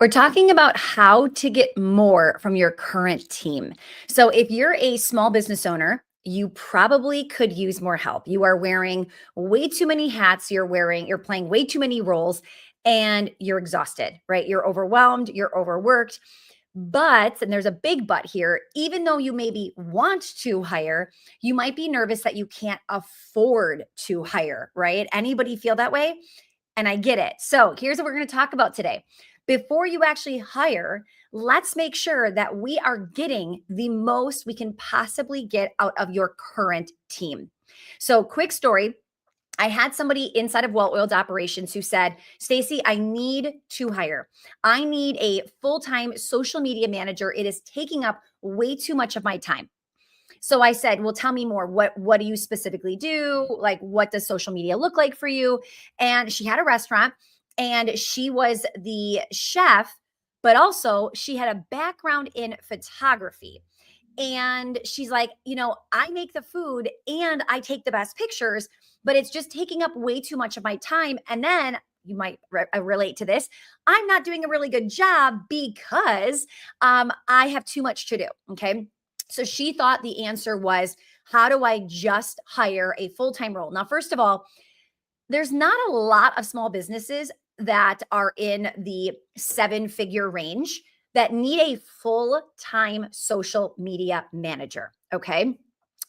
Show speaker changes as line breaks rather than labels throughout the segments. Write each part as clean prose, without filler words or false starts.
We're talking about how to get more from your current team. So, if you're a small business owner, you probably could use more help. You are wearing way too many hats, you're playing way too many roles, and you're exhausted, right? You're overwhelmed, you're overworked. But, and there's a big but here, even though you maybe want to hire, you might be nervous that you can't afford to hire, right? Anybody feel that way? And I get it. So here's what we're going to talk about today. Before you actually hire, let's make sure that we are getting the most we can possibly get out of your current team. So, quick story. I had somebody inside of Well Oiled Operations who said, Stacy, I need to hire. I need a full-time social media manager. It is taking up way too much of my time. So I said, well, tell me more. What do you specifically do? Like, what does social media look like for you? And she had a restaurant and she was the chef, but also she had a background in photography. And she's like, I make the food and I take the best pictures, but it's just taking up way too much of my time. And then you might relate to this. I'm not doing a really good job because I have too much to do. Okay. So she thought the answer was, how do I just hire a full time role? Now, first of all, there's not a lot of small businesses that are in the seven-figure range that need a full-time social media manager. Okay.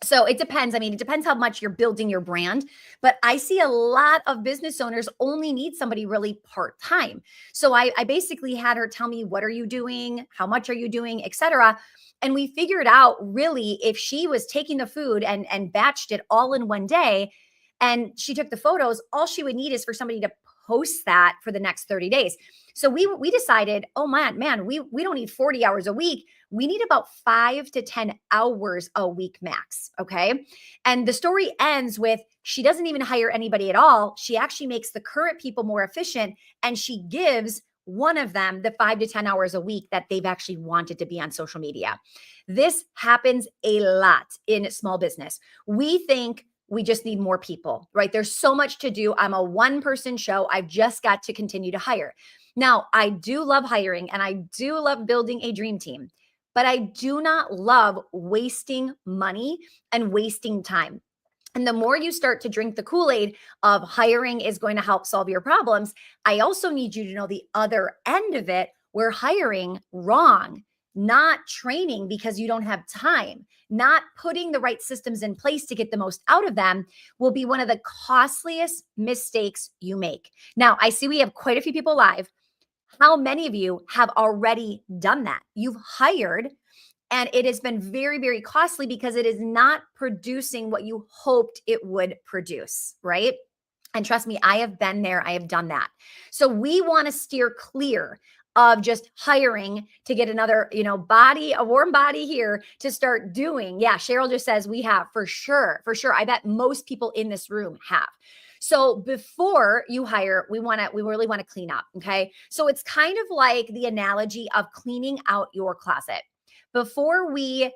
So it depends. I mean, it depends how much you're building your brand, but I see a lot of business owners only need somebody really part-time. So I basically had her tell me, what are you doing? How much are you doing, et cetera. And we figured out really if she was taking the food and batched it all in one day and she took the photos, all she would need is for somebody to post that for the next 30 days. So we decided, oh man, we don't need 40 hours a week. We need about 5 to 10 hours a week max. Okay. And the story ends with she doesn't even hire anybody at all. She actually makes the current people more efficient and she gives one of them the 5 to 10 hours a week that they've actually wanted to be on social media. This happens a lot in small business. We think we just need more people, right? There's so much to do. I'm a one-person show. I've just got to continue to hire. Now, I do love hiring and I do love building a dream team, but I do not love wasting money and wasting time. And the more you start to drink the Kool-Aid of hiring is going to help solve your problems, I also need you to know the other end of it. We're hiring wrong, not training because you don't have time, not putting the right systems in place to get the most out of them will be one of the costliest mistakes you make. Now, I see we have quite a few people live. How many of you have already done that? You've hired and it has been very, very costly because it is not producing what you hoped it would produce, right? And trust me, I have been there. I have done that. So we want to steer clear of just hiring to get another, body, a warm body here to start doing. Yeah, Cheryl just says we have for sure. I bet most people in this room have. So before you hire, we really want to clean up. Okay. So it's kind of like the analogy of cleaning out your closet. Before we,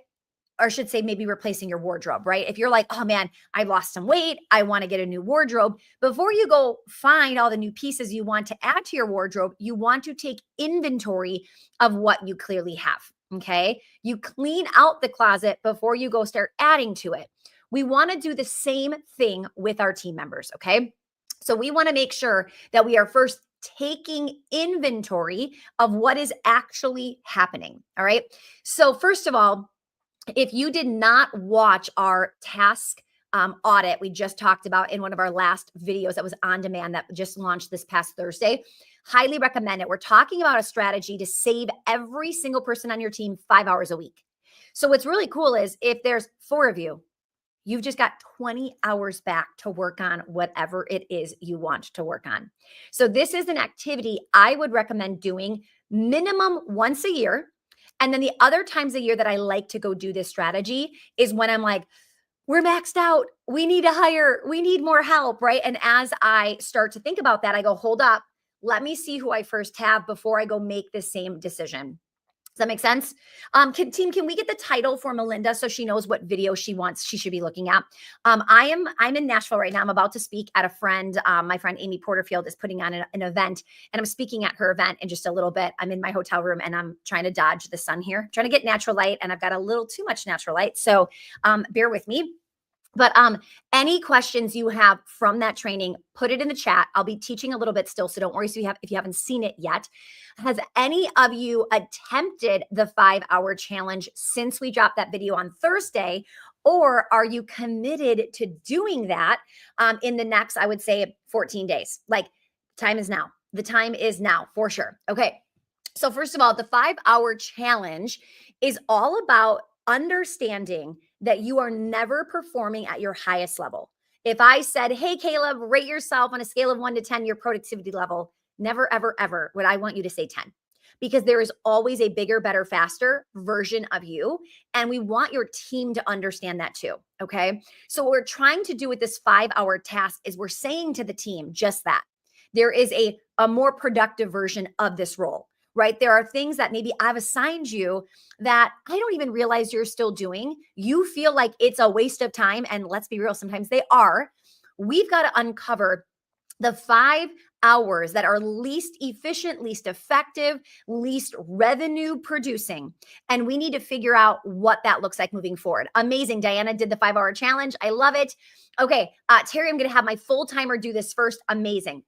or I should say maybe replacing your wardrobe, right? If you're like, oh man, I lost some weight, I want to get a new wardrobe. Before you go find all the new pieces you want to add to your wardrobe, you want to take inventory of what you clearly have, okay? You clean out the closet before you go start adding to it. We want to do the same thing with our team members, okay? So we want to make sure that we are first taking inventory of what is actually happening, all right? So first of all, if you did not watch our task audit we just talked about in one of our last videos that was on demand that just launched this past Thursday, highly recommend it. We're talking about a strategy to save every single person on your team 5 hours a week. So what's really cool is if there's 4 of you, you've just got 20 hours back to work on whatever it is you want to work on. So this is an activity I would recommend doing minimum once a year. And then the other times a year that I like to go do this strategy is when I'm like, we're maxed out. We need to hire. We need more help, right? And as I start to think about that, I go, hold up. Let me see who I first have before I go make the same decision. Does that make sense? Can we get the title for Melinda so she knows what video she should be looking at? I'm in Nashville right now. I'm about to speak at a friend. My friend Amy Porterfield is putting on an event, and I'm speaking at her event in just a little bit. I'm in my hotel room and I'm trying to dodge the sun here, trying to get natural light, and I've got a little too much natural light. So bear with me. But any questions you have from that training, put it in the chat. I'll be teaching a little bit still, so don't worry if you haven't seen it yet. Has any of you attempted the 5-hour challenge since we dropped that video on Thursday? Or are you committed to doing that in the next, I would say, 14 days? Like, time is now. The time is now for sure. Okay. So first of all, the 5-hour challenge is all about understanding that you are never performing at your highest level. If I said, hey, Caleb, rate yourself on a scale of 1 to 10, your productivity level, never, ever, ever would I want you to say 10, because there is always a bigger, better, faster version of you. And we want your team to understand that too. Okay. So what we're trying to do with this 5-hour task is we're saying to the team just that there is a more productive version of this role. Right? There are things that maybe I've assigned you that I don't even realize you're still doing. You feel like it's a waste of time. And let's be real, sometimes they are. We've got to uncover the 5 hours that are least efficient, least effective, least revenue producing. And we need to figure out what that looks like moving forward. Amazing. Diana did the 5-hour challenge. I love it. Okay. Terry, I'm going to have my full timer do this first. Amazing.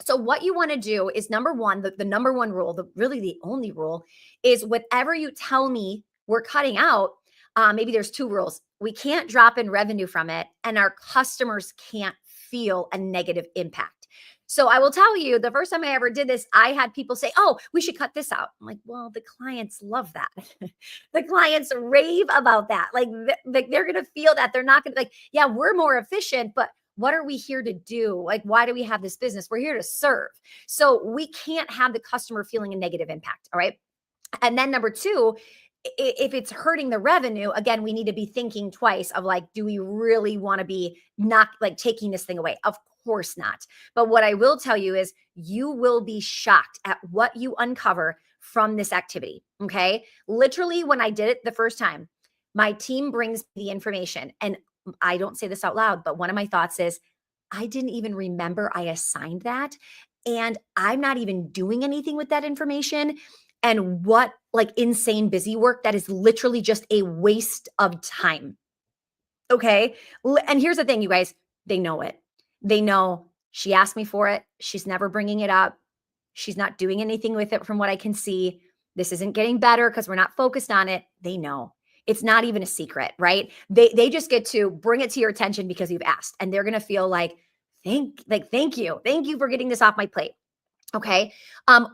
So what you want to do is number one, the number one rule, really the only rule is whatever you tell me we're cutting out, maybe there's 2 rules. We can't drop in revenue from it, and our customers can't feel a negative impact. So I will tell you, the first time I ever did this, I had people say, oh, we should cut this out. I'm like, well, the clients love that. The clients rave about that. Like they're going to feel that. They're not going to yeah, we're more efficient, but what are we here to do? Like, why do we have this business? We're here to serve. So we can't have the customer feeling a negative impact. All right. And then number 2, if it's hurting the revenue, again, we need to be thinking twice of like, do we really want to be not like taking this thing away? Of course not. But what I will tell you is you will be shocked at what you uncover from this activity. Okay. Literally, when I did it the first time, my team brings the information, and I don't say this out loud, but one of my thoughts is, I didn't even remember I assigned that. And I'm not even doing anything with that information. And what like insane busy work that is literally just a waste of time. Okay. And here's the thing, you guys, they know it. They know she asked me for it. She's never bringing it up. She's not doing anything with it from what I can see. This isn't getting better because we're not focused on it. They know. It's not even a secret, right? They just get to bring it to your attention because you've asked, and they're going to feel like, thank you. Thank you for getting this off my plate. Okay.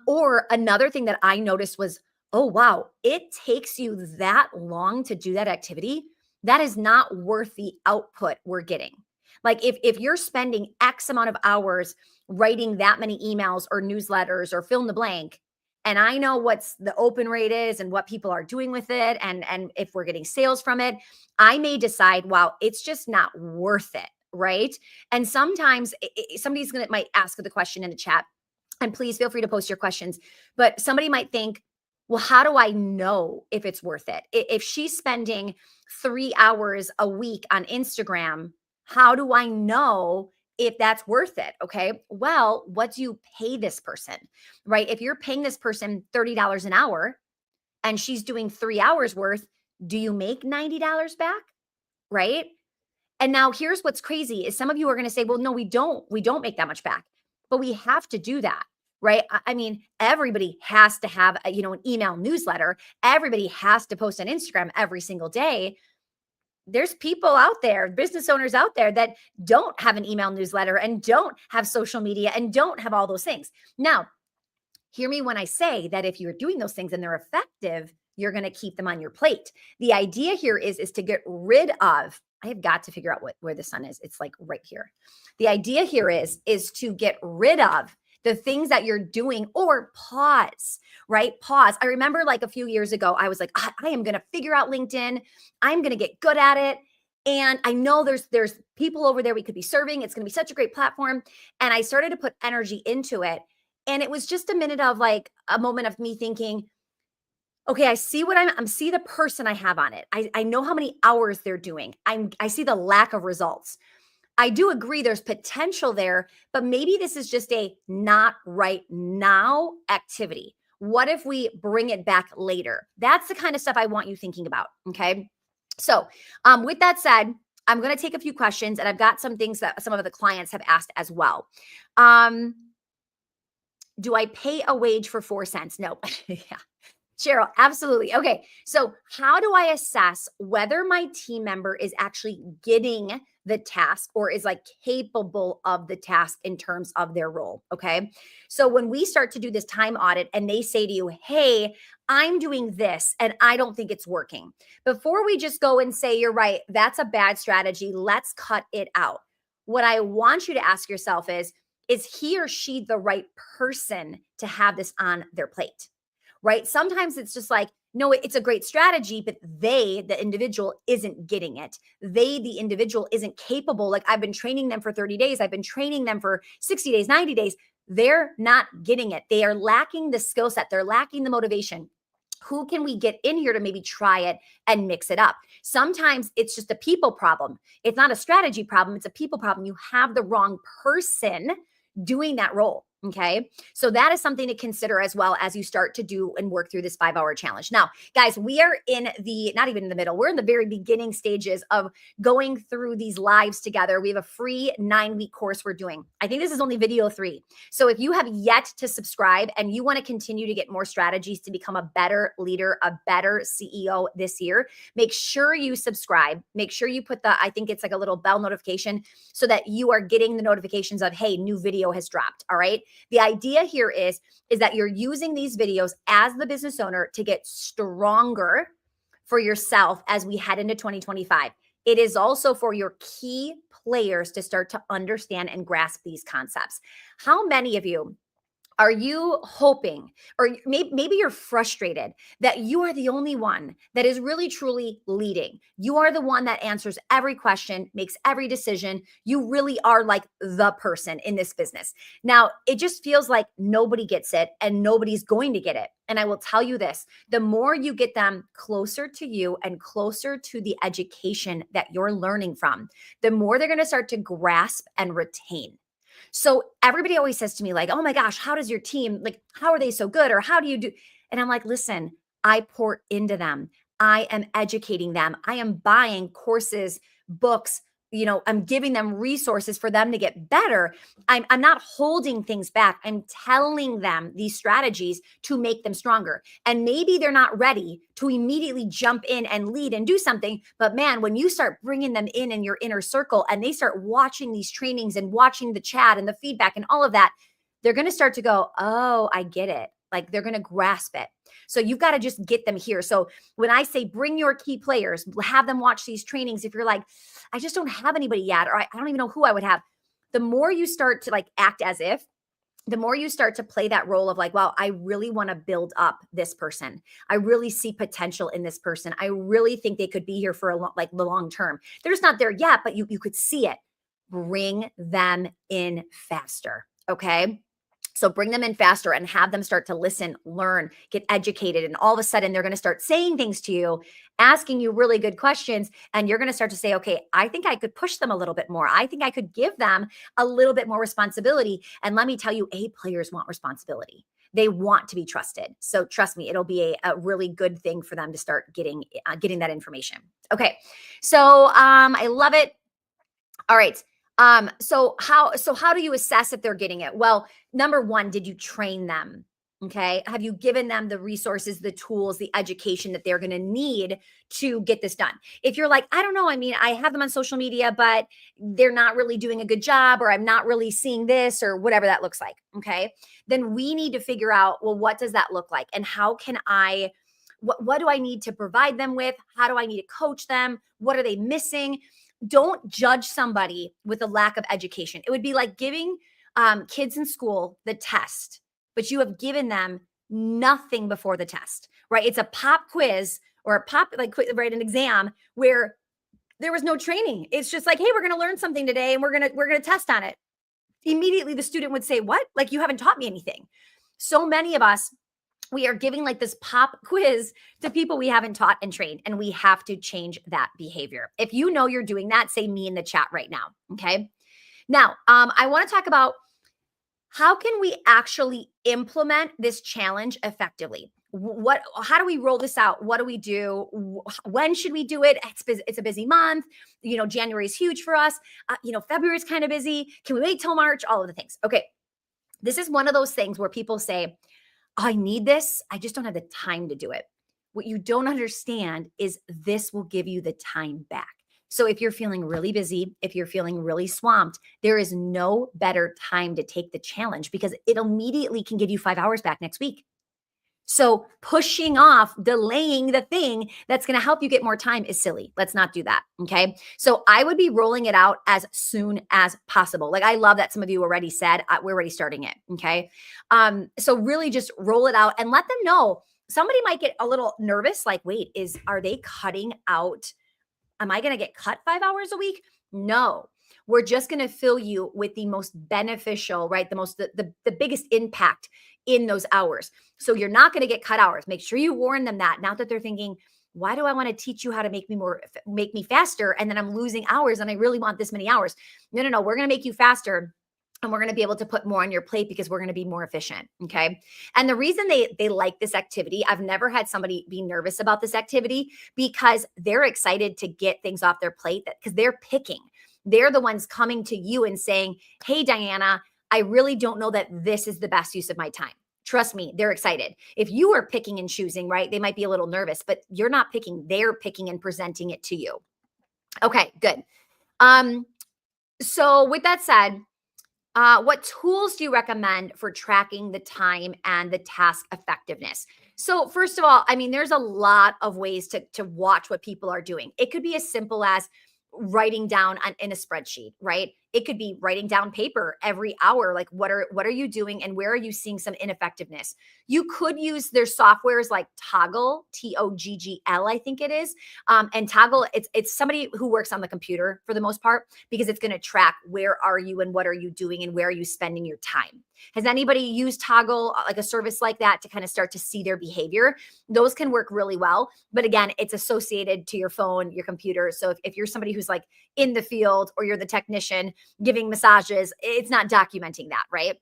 Or another thing that I noticed was, oh, wow, it takes you that long to do that activity. That is not worth the output we're getting. Like if you're spending X amount of hours writing that many emails or newsletters or fill in the blank, and I know what's the open rate is and what people are doing with it, and if we're getting sales from it, I may decide, wow, it's just not worth it, right? And sometimes somebody's might ask the question in the chat, and please feel free to post your questions. But somebody might think, well, how do I know if it's worth it? If she's spending 3 hours a week on Instagram, how do I know if that's worth it? Okay. Well, what do you pay this person, right? If you're paying this person $30 an hour and she's doing 3 hours worth, do you make $90 back? Right. And now here's what's crazy is some of you are going to say, well, no, we don't make that much back, but we have to do that. Right. I mean, everybody has to have, an email newsletter. Everybody has to post on Instagram every single day. There's people out there, business owners out there that don't have an email newsletter and don't have social media and don't have all those things. Now, hear me when I say that if you're doing those things and they're effective, you're going to keep them on your plate. The idea here is to get rid of, I have got to figure out where the sun is. It's like right here. The idea here is to get rid of the things that you're doing, or pause, right? Pause. I remember like a few years ago, I was like, I am going to figure out LinkedIn. I'm going to get good at it. And I know there's people over there we could be serving. It's going to be such a great platform. And I started to put energy into it. And it was just a minute of like a moment of me thinking, Okay, I see what I'm see the person I have on it. I know how many hours they're doing. I see the lack of results. I do agree there's potential there, but maybe this is just a not right now activity. What if we bring it back later? That's the kind of stuff I want you thinking about. Okay. So, with that said, I'm going to take a few questions and I've got some things that some of the clients have asked as well. Um, do I pay a wage for 4 cents? No. Yeah. Cheryl, absolutely. Okay. So, how do I assess whether my team member is actually getting the task or is like capable of the task in terms of their role? Okay. So, when we start to do this time audit and they say to you, hey, I'm doing this and I don't think it's working, before we just go and say, you're right, that's a bad strategy, let's cut it out. What I want you to ask yourself is he or she the right person to have this on their plate? Right? Sometimes it's just like, no, it's a great strategy, but the individual, isn't getting it. The individual, isn't capable. Like I've been training them for 30 days, I've been training them for 60 days, 90 days. They're not getting it. They are lacking the skill set, they're lacking the motivation. Who can we get in here to maybe try it and mix it up? Sometimes it's just a people problem. It's not a strategy problem, it's a people problem. You have the wrong person doing that role. Okay. So that is something to consider as well as you start to do and work through this 5 hour challenge. Now, guys, we are in the, not even in the middle, we're in the very beginning stages of going through these lives together. We have a free 9-week course we're doing. I think this is only video 3. So if you have yet to subscribe and you want to continue to get more strategies to become a better leader, a better CEO this year, make sure you subscribe. Make sure you put the, I think it's like a little bell notification so that you are getting the notifications of, hey, new video has dropped. All right. The idea here is that you're using these videos as the business owner to get stronger for yourself as we head into 2025. It is also for your key players to start to understand and grasp these concepts. How many of you are you hoping, or maybe you're frustrated that you are the only one that is really truly leading? You are the one that answers every question, makes every decision. You really are like the person in this business. Now, it just feels like nobody gets it and nobody's going to get it. And I will tell you this, the more you get them closer to you and closer to the education that you're learning from, the more they're going to start to grasp and retain. So everybody always says to me like, oh my gosh, how does your team, like, how are they so good? Or how do you do? And I'm like, listen, I pour into them. I am educating them. I am buying courses, books, I'm giving them resources for them to get better. I'm not holding things back. I'm telling them these strategies to make them stronger. And maybe they're not ready to immediately jump in and lead and do something. But man, when you start bringing them in your inner circle and they start watching these trainings and watching the chat and the feedback and all of that, they're going to start to go, oh, I get it. Like they're going to grasp it. So you've got to just get them here. So when I say bring your key players, have them watch these trainings, if you're like, I just don't have anybody yet, or I don't even know who I would have, the more you start to like act as if, the more you start to play that role of like, wow, I really want to build up this person. I really see potential in this person. I really think they could be here for like the long term. They're just not there yet, but you could see it. Bring them in faster. Okay. So bring them in faster and have them start to listen, learn, get educated. And all of a sudden they're going to start saying things to you, asking you really good questions. And you're going to start to say, okay, I think I could push them a little bit more. I think I could give them a little bit more responsibility. And let me tell you, A players want responsibility. They want to be trusted. So trust me, it'll be a really good thing for them to start getting that information. Okay. So I love it. All right. So how do you assess if they're getting it? Well, number one, did you train them? Okay. Have you given them the resources, the tools, the education that they're going to need to get this done? If you're like, I don't know, I mean, I have them on social media, but they're not really doing a good job, or I'm not really seeing this, or whatever that looks like. Okay. Then we need to figure out, well, what does that look like? And how can what do I need to provide them with? How do I need to coach them? What are they missing? Don't judge somebody with a lack of education. It would be like giving kids in school the test, but you have given them nothing before the test, right? It's a pop quiz or a pop, like, right, an exam where there was no training. It's just like, hey, we're going to learn something today and we're going to test on it. Immediately the student would say, what? Like, you haven't taught me anything. So many of us, we are giving like this pop quiz to people we haven't taught and trained, and we have to change that behavior. If you know you're doing that, say me in the chat right now. Okay. Now, I want to talk about how can we actually implement this challenge effectively? How do we roll this out? What do we do? When should we do it? It's a busy month. January is huge for us. February is kind of busy. Can we wait till March? All of the things. Okay. This is one of those things where people say, "Oh, I need this. I just don't have the time to do it." What you don't understand is this will give you the time back. So if you're feeling really busy, if you're feeling really swamped, there is no better time to take the challenge because it immediately can give you 5 hours back next week. So pushing off, delaying the thing that's going to help you get more time is silly. Let's not do that. Okay. So I would be rolling it out as soon as possible. Like I love that some of you already said, we're already starting it. Okay. So really just roll it out and let them know. Somebody might get a little nervous, like, wait, are they cutting out? Am I going to get cut 5 hours a week? No. We're just going to fill you with the most beneficial, right? The biggest impact in those hours. So you're not going to get cut hours. Make sure you warn them that. Not that they're thinking, why do I want to teach you how to make me faster? And then I'm losing hours and I really want this many hours. No. We're going to make you faster. And we're going to be able to put more on your plate because we're going to be more efficient. Okay. And the reason they like this activity, I've never had somebody be nervous about this activity because they're excited to get things off their plate because they're picking. They're the ones coming to you and saying, "Hey, Diana, I really don't know that this is the best use of my time." Trust me, they're excited. If you are picking and choosing, right, they might be a little nervous, but you're not picking. They're picking and presenting it to you. Okay, good. So with that said, what tools do you recommend for tracking the time and the task effectiveness? So first of all, I mean, there's a lot of ways to watch what people are doing. It could be as simple as writing down in a spreadsheet, right? It could be writing down paper every hour. Like what are you doing and where are you seeing some ineffectiveness? You could use their softwares like Toggle, Toggl, I think it is. And Toggle, it's somebody who works on the computer for the most part because it's going to track where are you and what are you doing and where are you spending your time. Has anybody used Toggle, like a service like that, to kind of start to see their behavior? Those can work really well. But again, it's associated to your phone, your computer. So if you're somebody who's like in the field or you're the technician giving massages, it's not documenting that, right?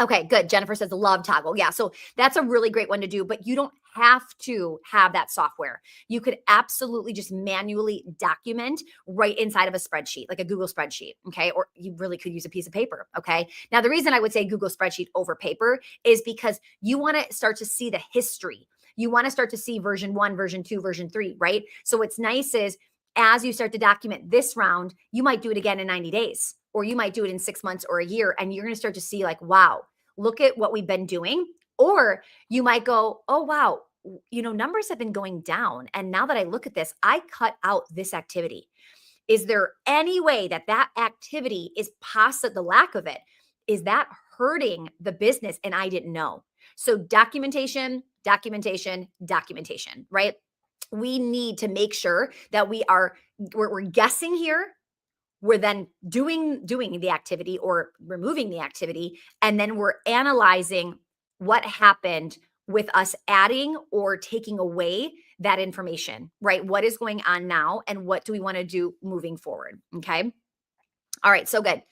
Okay, good. Jennifer says love Toggle. Yeah, so that's a really great one to do, but you don't have to have that software. You could absolutely just manually document right inside of a spreadsheet, like a Google spreadsheet, okay? Or you really could use a piece of paper, okay? Now, the reason I would say Google spreadsheet over paper is because you want to start to see the history. You want to start to see version 1, version 2, version 3, right? So what's nice is as you start to document this round, you might do it again in 90 days, or you might do it in 6 months or a year, and you're going to start to see like, wow, look at what we've been doing. Or you might go, oh, wow, numbers have been going down. And now that I look at this, I cut out this activity. Is there any way that activity is possible, the lack of it, is that hurting the business? And I didn't know. So documentation, right? We need to make sure that we're guessing here. We're then doing the activity or removing the activity, and then we're analyzing what happened with us adding or taking away that information, right? What is going on now and what do we want to do moving forward? Okay. All right. So good.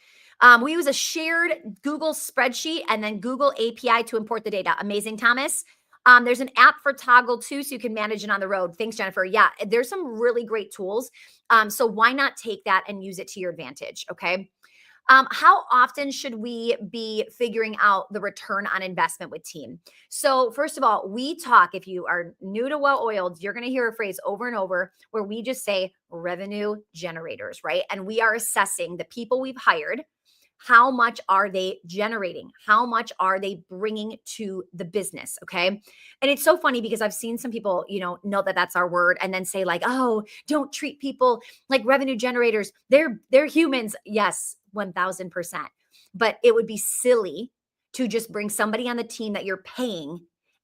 We use a shared Google spreadsheet and then Google API to import the data. Amazing, Thomas. There's an app for Toggle too, so you can manage it on the road. Thanks, Jennifer. Yeah, there's some really great tools. So why not take that and use it to your advantage? Okay. How often should we be figuring out the return on investment with team? So first of all, we talk, if you are new to Well-Oiled, you're going to hear a phrase over and over where we just say revenue generators, right? And we are assessing the people we've hired. How much are they generating? How much are they bringing to the business? Okay. And it's so funny because I've seen some people, know that that's our word and then say like, oh, don't treat people like revenue generators. They're humans. Yes, 1000%. But it would be silly to just bring somebody on the team that you're paying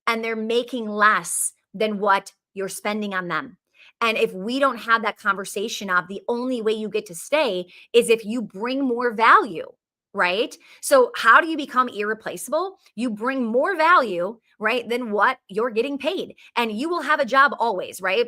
and they're making less than what you're spending on them. And if we don't have that conversation of the only way you get to stay is if you bring more value, right? So how do you become irreplaceable? You bring more value, right, than what you're getting paid. And you will have a job always, right?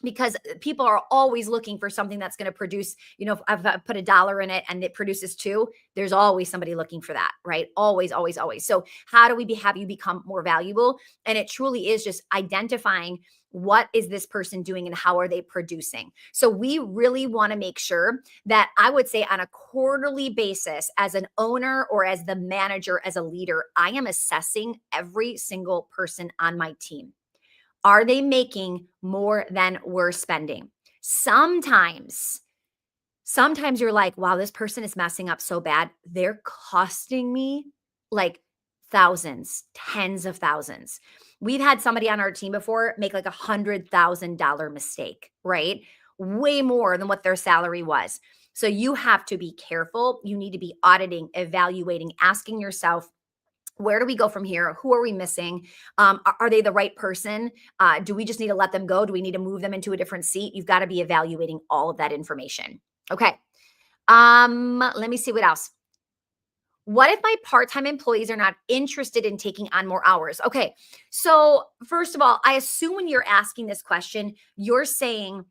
Because people are always looking for something that's going to produce, if I've put $1 in it and it produces two, there's always somebody looking for that, right? Always, always, always. So how do we have you become more valuable? And it truly is just identifying what is this person doing and how are they producing. So we really want to make sure that, I would say, on a quarterly basis, as an owner or as the manager, as a leader, I am assessing every single person on my team. Are they making more than we're spending? Sometimes, sometimes you're like, wow, this person is messing up so bad. They're costing me like thousands, tens of thousands. We've had somebody on our team before make like $100,000 mistake, right? Way more than what their salary was. So you have to be careful. You need to be auditing, evaluating, asking yourself, where do we go from here? Who are we missing? Are they the right person? Do we just need to let them go? Do we need to move them into a different seat? You've got to be evaluating all of that information. Okay. Let me see what else. What if my part-time employees are not interested in taking on more hours? Okay. So first of all, I assume when you're asking this question, you're saying,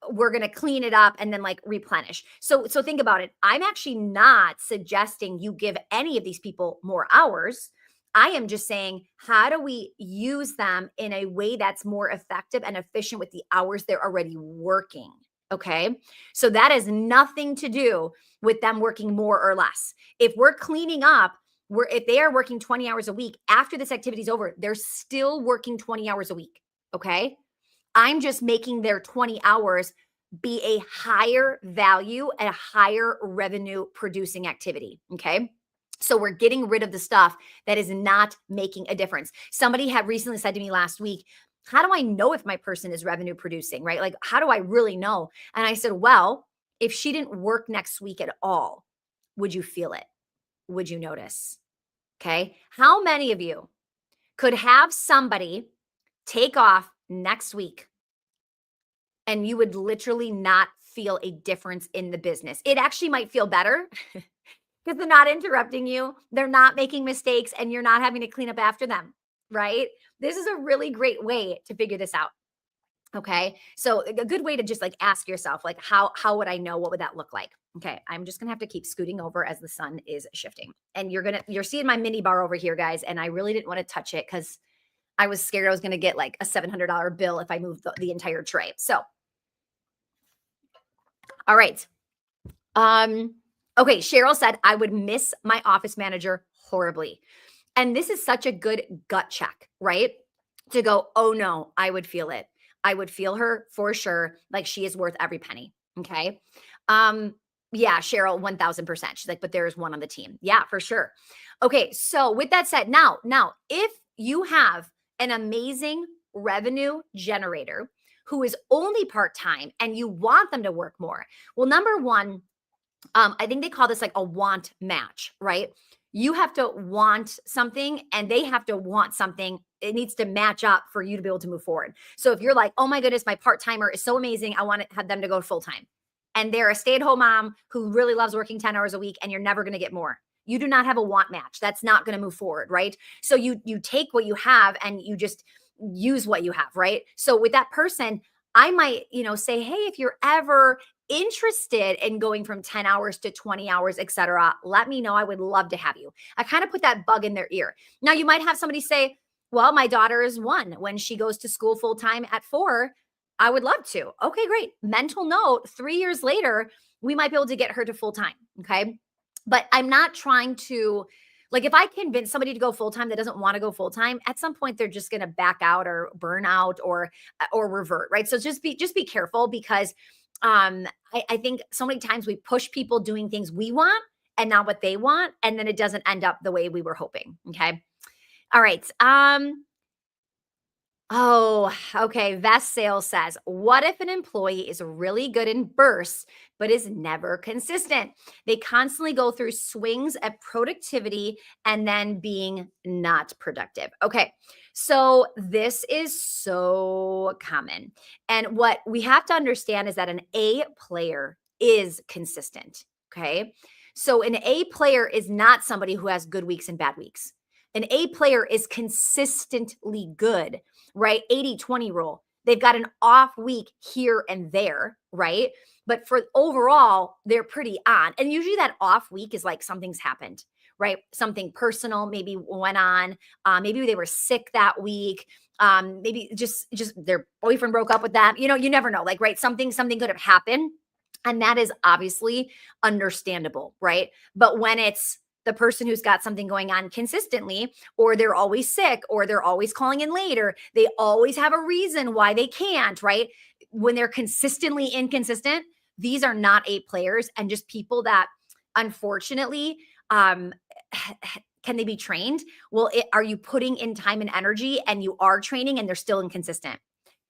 we're going to clean it up and then like replenish. So think about it. I'm actually not suggesting you give any of these people more hours. I am just saying, how do we use them in a way that's more effective and efficient with the hours they're already working? Okay. So that has nothing to do with them working more or less. If we're cleaning up, if they are working 20 hours a week, after this activity is over, they're still working 20 hours a week. Okay. I'm just making their 20 hours be a higher value and a higher revenue producing activity. Okay. So we're getting rid of the stuff that is not making a difference. Somebody had recently said to me last week, how do I know if my person is revenue producing, right? Like, how do I really know? And I said, well, if she didn't work next week at all, would you feel it? Would you notice? Okay. How many of you could have somebody take off next week and you would literally not feel a difference in the business? It actually might feel better because they're not interrupting you, they're not making mistakes, and you're not having to clean up after them, right? This is a really great way to figure this out. Okay. So a good way to just like ask yourself, like, how would I know? What would that look like? Okay. I'm just gonna have to keep scooting over as the sun is shifting. And you're seeing my mini bar over here, guys. And I really didn't want to touch it because I was scared I was gonna get like a $700 bill if I moved the entire tray. So all right. Okay, Cheryl said, I would miss my office manager horribly. And this is such a good gut check, right? To go, oh no, I would feel it. I would feel her for sure. Like she is worth every penny. Okay. Um, yeah, Cheryl, 1000%. She's like, but there's one on the team. Yeah, for sure. Okay. So with that said, now, if you have an amazing revenue generator who is only part-time and you want them to work more, well, number one, I think they call this like a want match, right? You have to want something and they have to want something. It needs to match up for you to be able to move forward. So if you're like, oh my goodness, my part timer is so amazing, I want to have them to go full time. And they're a stay at home mom who really loves working 10 hours a week and you're never going to get more. You do not have a want match. That's not going to move forward, right? So you take what you have and you just use what you have, right? So with that person, I might, say, hey, if you're ever interested in going from 10 hours to 20 hours, etc., let me know. I would love to have you. I kind of put that bug in their ear. Now you might have somebody say, well, my daughter is 1. When she goes to school full time at 4, I would love to. Okay, great. Mental note, 3 years later, we might be able to get her to full time. Okay. But I'm not trying to, like, if I convince somebody to go full time that doesn't want to go full time, at some point they're just going to back out or burn out or revert, right? So just be careful because I think so many times we push people doing things we want and not what they want, and then it doesn't end up the way we were hoping. Okay. All right. Oh, okay. Vest Sales says, what if an employee is really good in bursts, but is never consistent? They constantly go through swings at productivity and then being not productive. Okay. So this is so common. And what we have to understand is that an A player is consistent. Okay. So an A player is not somebody who has good weeks and bad weeks. An A player is consistently good, right? 80-20 rule. They've got an off week here and there, right? But for overall, they're pretty on. And usually that off week is like something's happened, right? Something personal maybe went on. Maybe they were sick that week. Maybe just their boyfriend broke up with them. You never know. Like, right? Something could have happened. And that is obviously understandable, right? But when it's the person who's got something going on consistently, or they're always sick, or they're always calling in late, or they always have a reason why they can't, right? When they're consistently inconsistent, these are not A players and just people that unfortunately um can they be trained? Well, are you putting in time and energy and you are training and they're still inconsistent?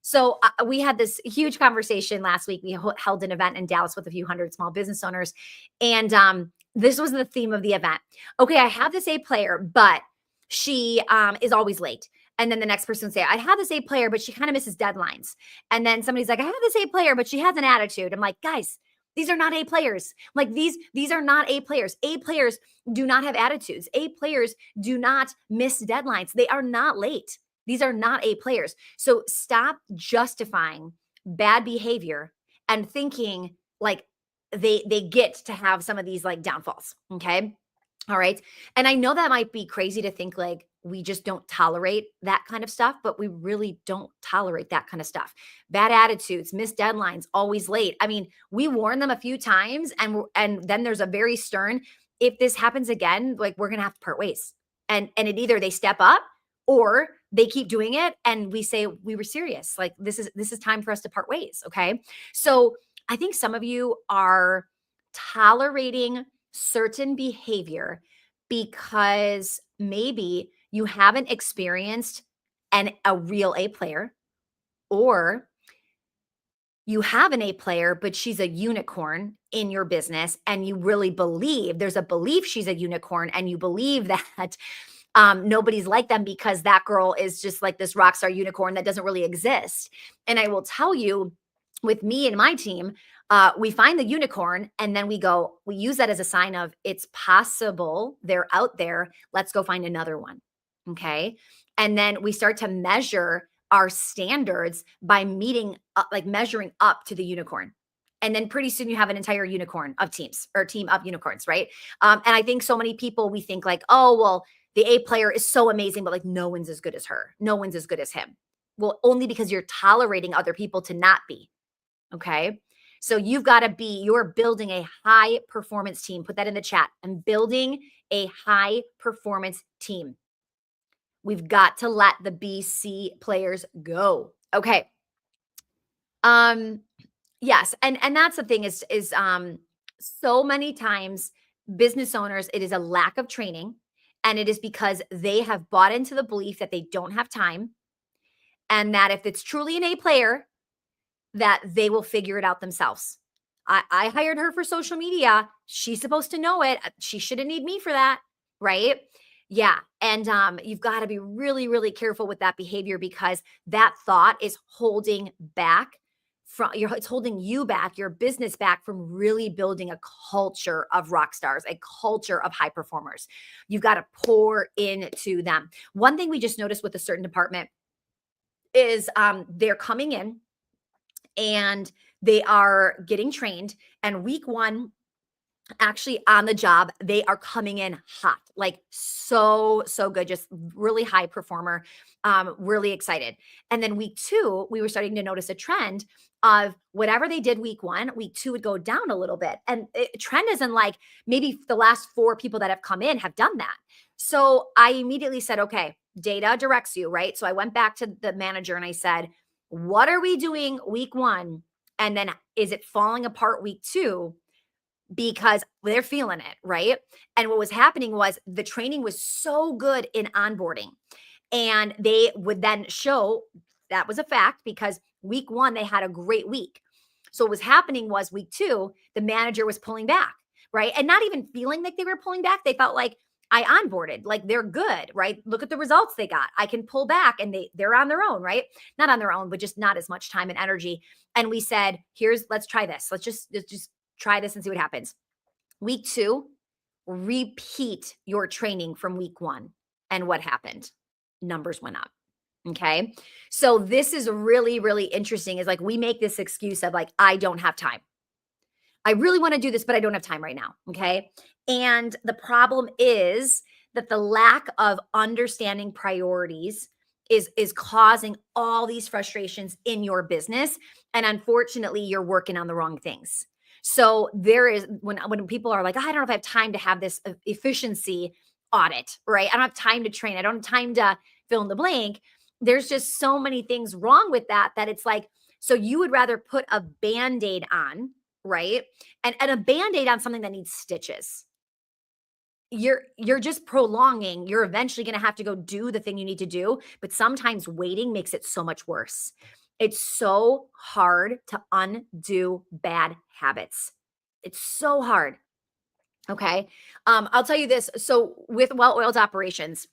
So we had this huge conversation last week. We held an event in Dallas with a few hundred small business owners, and this was the theme of the event. Okay, I have this A player, but she is always late. And then the next person would say, I have this A player, but she kind of misses deadlines. And then somebody's like, I have this A player, but she has an attitude. I'm like, guys, these are not A players. Like these are not A players. A players do not have attitudes. A players do not miss deadlines. They are not late. These are not A players. So stop justifying bad behavior and thinking like they get to have some of these like downfalls. Okay. All right. And I know that might be crazy to think like we just don't tolerate that kind of stuff, but we really don't tolerate that kind of stuff. Bad attitudes, missed deadlines, always late. I mean, we warn them a few times and then there's a very stern, if this happens again, like we're going to have to part ways. And it either they step up or they keep doing it and we say we were serious. Like this is time for us to part ways, okay? So, I think some of you are tolerating certain behavior because maybe you haven't experienced a real A player, or you have an A player, but she's a unicorn in your business and you really believe there's a belief she's a unicorn and you believe that nobody's like them because that girl is just like this rock star unicorn that doesn't really exist. And I will tell you, with me and my team, we find the unicorn and then we use that as a sign of it's possible they're out there. Let's go find another one. Okay. And then we start to measure our standards by like measuring up to the unicorn. And then pretty soon you have an entire unicorn of teams or team of unicorns, right? And I think so many people, we think like, oh, well, the A player is so amazing, but like no one's as good as her. No one's as good as him. Well, only because you're tolerating other people to not be. Okay. So you're building a high performance team. Put that in the chat. I'm building a high performance team. We've got to let the BC players go. Okay. Yes. And that's the thing is so many times business owners, it is a lack of training. And it is because they have bought into the belief that they don't have time. And that if it's truly an A player, that they will figure it out themselves. I hired her for social media. She's supposed to know it. She shouldn't need me for that. Right. Yeah. And you've got to be really, really careful with that behavior because that thought is holding back it's holding you back, your business back from really building a culture of rock stars, a culture of high performers. You've got to pour into them. One thing we just noticed with a certain department is they're coming in and they are getting trained. And week one, actually on the job, they are coming in hot, like so good, just really high performer, really excited. And then week two, we were starting to notice a trend of whatever they did week one, week two would go down a little bit. And trend isn't like maybe the last 4 people that have come in have done that. So I immediately said, okay, data directs you, right? So I went back to the manager and I said, what are we doing week one? And then is it falling apart week two? Because they're feeling it, right? And what was happening was the training was so good in onboarding. And they would then show that was a fact because week one, they had a great week. So what was happening was week two, the manager was pulling back, right? And not even feeling like they were pulling back. They felt like I onboarded, like they're good, right? Look at the results they got. I can pull back and they're on their own, right? Not on their own, but just not as much time and energy. And we said, let's try this. Let's just try this and see what happens. Week two, repeat your training from week 1. And what happened? Numbers went up. Okay. So this is really, really interesting. Is like we make this excuse of like, I don't have time. I really want to do this, but I don't have time right now. Okay. And the problem is that the lack of understanding priorities is causing all these frustrations in your business. And unfortunately, you're working on the wrong things. So there is when people are like, I don't know if I have time to have this efficiency audit, right? I don't have time to train. I don't have time to fill in the blank. There's just so many things wrong with that it's like, so you would rather put a band-aid on, right? And a band-aid on something that needs stitches. You're just prolonging. You're eventually going to have to go do the thing you need to do, but sometimes waiting makes it so much worse. It's so hard to undo bad habits. It's so hard. Okay. I'll tell you this. So with well-oiled operations,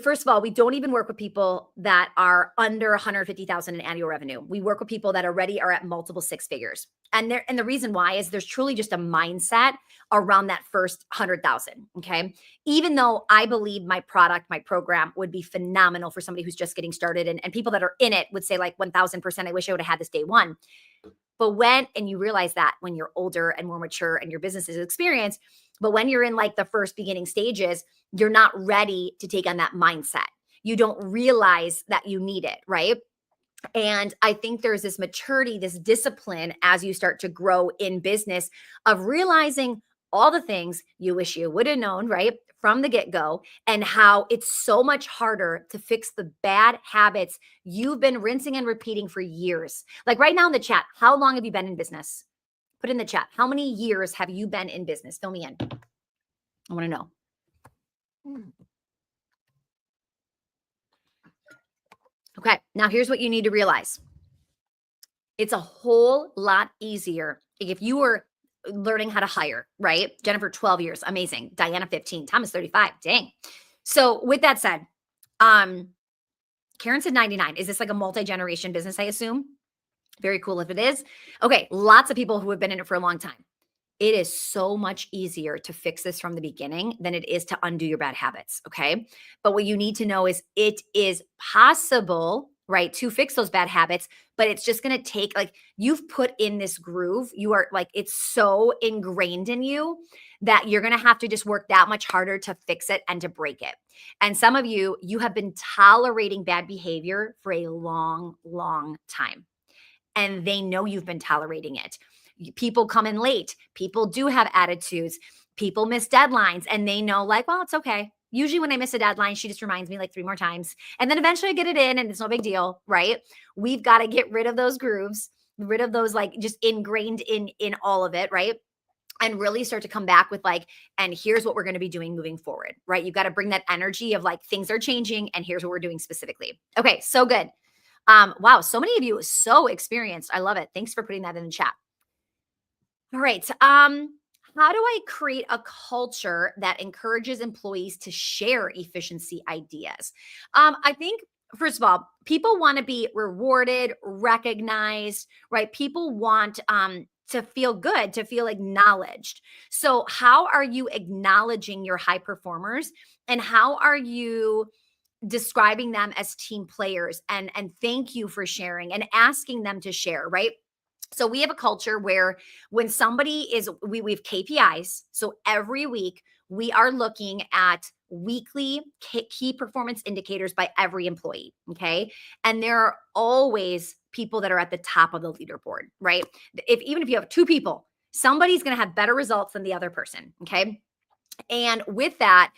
first of all, we don't even work with people that are under 150,000 in annual revenue. We work with people that already are at multiple six figures. And the reason why is there's truly just a mindset around that first 100,000. Okay. Even though I believe my product, my program would be phenomenal for somebody who's just getting started, and people that are in it would say like 1000%, I wish I would have had this day one. But and you realize that when you're older and more mature and your business is experienced, but when you're in like the first beginning stages, you're not ready to take on that mindset. You don't realize that you need it, right? And I think there's this maturity, this discipline as you start to grow in business of realizing all the things you wish you would have known, right? From the get go, and how it's so much harder to fix the bad habits you've been rinsing and repeating for years. Like right now in the chat, how long have you been in business? Put in the chat. How many years have you been in business? Fill me in. I want to know. Okay, now here's what you need to realize. It's a whole lot easier if you were learning how to hire, right? Jennifer, 12 years, amazing. Diana, 15. Thomas, 35. Dang. So with that said, Karen said 99. Is this like a multi-generation business, I assume? Very cool if it is. Okay, lots of people who have been in it for a long time. It is so much easier to fix this from the beginning than it is to undo your bad habits. Okay. But what you need to know is it is possible, right, to fix those bad habits, but it's just going to take, like, you've put in this groove. You are like, it's so ingrained in you that you're going to have to just work that much harder to fix it and to break it. And some of you have been tolerating bad behavior for a long, long time. And they know you've been tolerating it. People come in late. People do have attitudes. People miss deadlines, and they know like, well, it's okay. Usually when I miss a deadline, she just reminds me like 3 more times. And then eventually I get it in and it's no big deal, right? We've got to get rid of those grooves, rid of those like just ingrained in all of it, right? And really start to come back with like, and here's what we're going to be doing moving forward, right? You've got to bring that energy of like, things are changing and here's what we're doing specifically. Okay, so good. Wow, so many of you so experienced. I love it. Thanks for putting that in the chat. All right. How do I create a culture that encourages employees to share efficiency ideas? I think, first of all, people want to be rewarded, recognized, right? People want to feel good, to feel acknowledged. So, how are you acknowledging your high performers, and how are you describing them as team players, and thank you for sharing and asking them to share, right? So we have a culture where when somebody is, we have KPIs. So every week we are looking at weekly key performance indicators by every employee. Okay. And there are always people that are at the top of the leaderboard, right? Even if you have 2 people, somebody's going to have better results than the other person. Okay. And with that,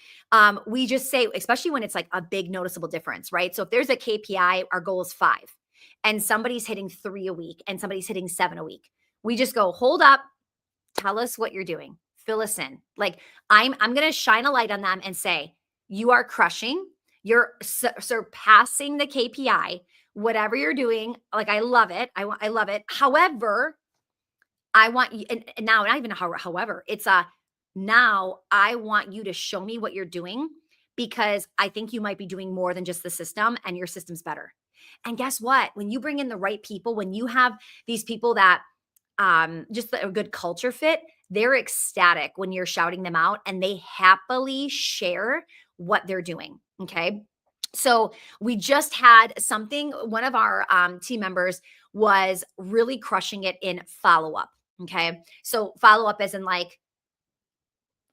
we just say, especially when it's like a big noticeable difference, right? So if there's a KPI, our goal is 5, and somebody's hitting 3 a week and somebody's hitting 7 a week. We just go, hold up, tell us what you're doing, fill us in. Like I'm going to shine a light on them and say, you are crushing, you're surpassing the KPI, whatever you're doing. Like, I love it. I love it. However, I want you, and now not even however, it's now I want you to show me what you're doing, because I think you might be doing more than just the system, and your system's better. And guess what? When you bring in the right people, when you have these people that just a good culture fit, they're ecstatic when you're shouting them out and they happily share what they're doing. Okay. So we just had something, one of our team members was really crushing it in follow up. Okay. So follow up as in like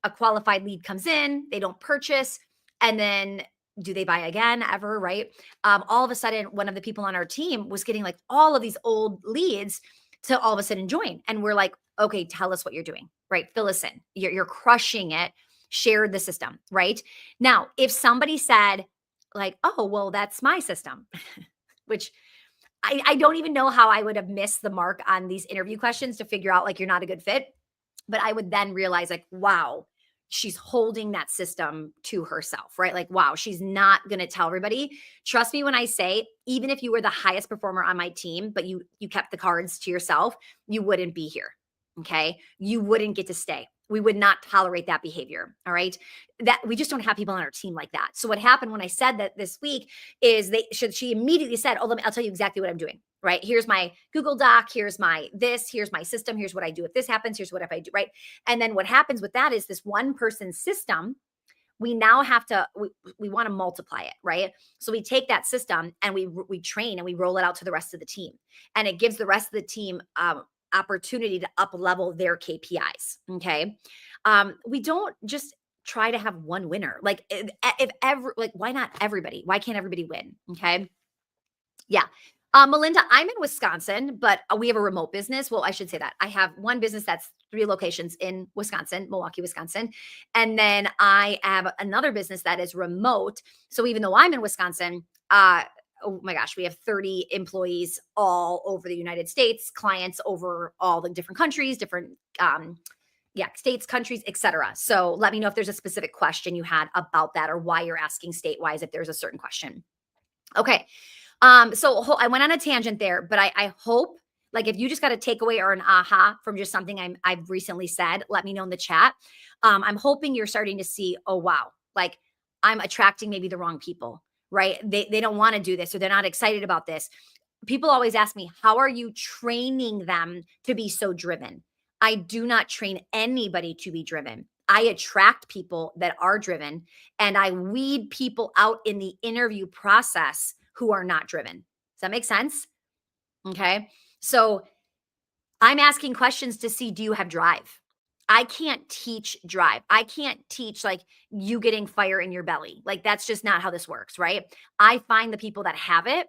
a qualified lead comes in, they don't purchase, and then do they buy again ever, right? All of a sudden, one of the people on our team was getting like all of these old leads to all of a sudden join. And we're like, okay, tell us what you're doing, right? Fill us in. You're crushing it. Share the system, right? Now, if somebody said, like, oh, well, that's my system, which I don't even know how I would have missed the mark on these interview questions to figure out like you're not a good fit. But I would then realize, like, wow, she's holding that system to herself, right? Like, wow, she's not going to tell everybody. Trust me when I say, even if you were the highest performer on my team, but you kept the cards to yourself, you wouldn't be here. Okay. You wouldn't get to stay. We would not tolerate that behavior. All right. That we just don't have people on our team like that. So what happened when I said that this week is she immediately said, oh, I'll tell you exactly what I'm doing. Right. Here's my Google Doc. Here's my system. Here's what I do if this happens. Here's what if I do. Right. And then what happens with that is this one person's system, we now have to we want to multiply it, right? So we take that system and we train and we roll it out to the rest of the team, and it gives the rest of the team opportunity to up level their KPIs. Okay. We don't just try to have one winner. Like if ever, like, why not everybody? Why can't everybody win? Okay. Yeah. Melinda, I'm in Wisconsin, but we have a remote business. Well, I should say that I have one business that's 3 locations in Wisconsin, Milwaukee, Wisconsin. And then I have another business that is remote. So even though I'm in Wisconsin, oh my gosh, we have 30 employees all over the United States, clients over all the different countries, different states, countries, etc. So let me know if there's a specific question you had about that or why you're asking state-wise if there's a certain question. Okay. So I went on a tangent there, but I hope, like, if you just got a takeaway or an aha from just something I've recently said, let me know in the chat. I'm hoping you're starting to see, oh wow, like I'm attracting maybe the wrong people, right? They don't want to do this or they're not excited about this. People always ask me, how are you training them to be so driven? I do not train anybody to be driven. I attract people that are driven and I weed people out in the interview process who are not driven. Does that make sense? Okay. So I'm asking questions to see, do you have drive? I can't teach drive. I can't teach like you getting fire in your belly. Like that's just not how this works, right? I find the people that have it